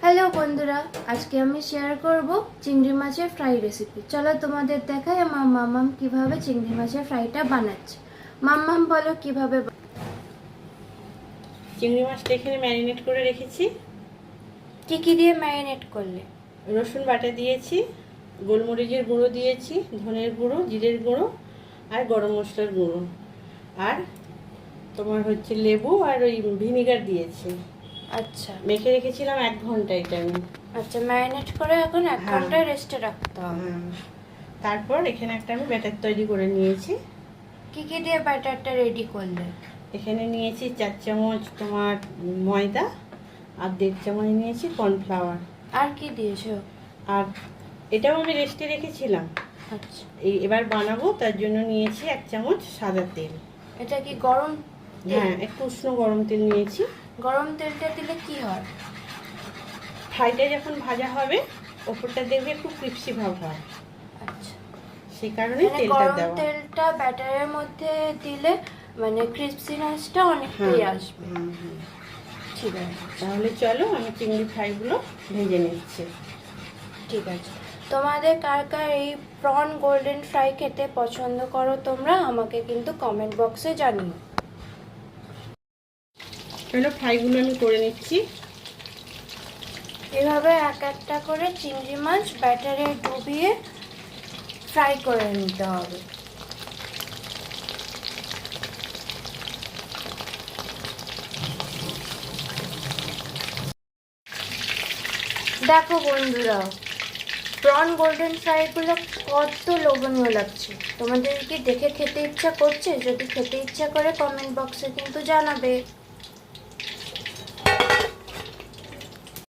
Hello বন্ধুরা, আজকে আমি শেয়ার করব চিংড়ি মাছের ফ্রাই রেসিপি। চলো তোমাদের দেখাই আমার মাম্মাম কিভাবে চিংড়ি মাছের ফ্রাইটা বানাচ্ছে। মাম্মাম বলো কিভাবে। চিংড়ি মাছটা এখানে ম্যারিনেট করে রেখেছি। কি দিয়ে ম্যারিনেট করলে? রসুন বাটা দিয়েছি, গোলমরিচের গুঁড়ো দিয়েছি, ধনের গুঁড়ো, জিরের গুঁড়ো আর গরম মশলার গুঁড়ো, আর তোমার হচ্ছে লেবু আর ওই ভিনিগার দিয়েছি। আচ্ছা, মেখে রেখেছিলাম 1 ঘন্টা এটা আমি। আচ্ছা, ম্যারিনেট করে এখন 1 ঘন্টা রেস্টে রাখতে হবে। তারপর এখানে একটা আমি ব্যাটার তৈরি করে নিয়েছি। কি দিয়ে ব্যাটারটা রেডি করলে? এখানে নিয়েছি 4 চামচ তোমার ময়দা আর 1.5 চামচ নিয়েছি কর্নফ্লাওয়ার। আর কি দিয়েছো? আর এটাও আমি রেস্টে রেখেছিলাম। আচ্ছা, এবার বানাবো তার জন্য নিয়েছি 1 চামচ সাদা তেল। এটা কি গরম? হ্যাঁ, একটু উষ্ণ গরম তেল নিয়েছি। গরম তেলটা দিলে কি হয়? ফ্রাইটা যখন ভাজা হবে ওপরটা দেখবে একটু ক্রিপসি ভাব হয়। আচ্ছা, সেই কারণে মানে তেলটা গরম দেওয়া। তেলটা ব্যাটারের মধ্যে দিলে মানে ক্রিসপিনেসটা অনেকটাই আসবে। ঠিক আছে, তাহলে চলো আমি চিংড়ি ফ্রাইগুলো ভেজে নিচ্ছি। ঠিক আছে। তোমাদের কার কার এই প্রন গোল্ডেন ফ্রাই খেতে পছন্দ করো তোমরা আমাকে কিন্তু কমেন্ট বক্সে জানিও। চলো ফ্রাইগুলো আমি করে নিচ্ছি। এভাবে এক একটা করে চিংড়ি মাছ ব্যাটারে ডুবিয়ে ফ্রাই করে নিতে হবে। দেখো বন্ধুরা, প্রন গোল্ডেন ফ্রাইগুলো কত লোভনীয় লাগছে। তোমাদের কি দেখে খেতে ইচ্ছা করছে? যদি খেতে ইচ্ছা করে কমেন্ট বক্সে কিন্তু জানাবে।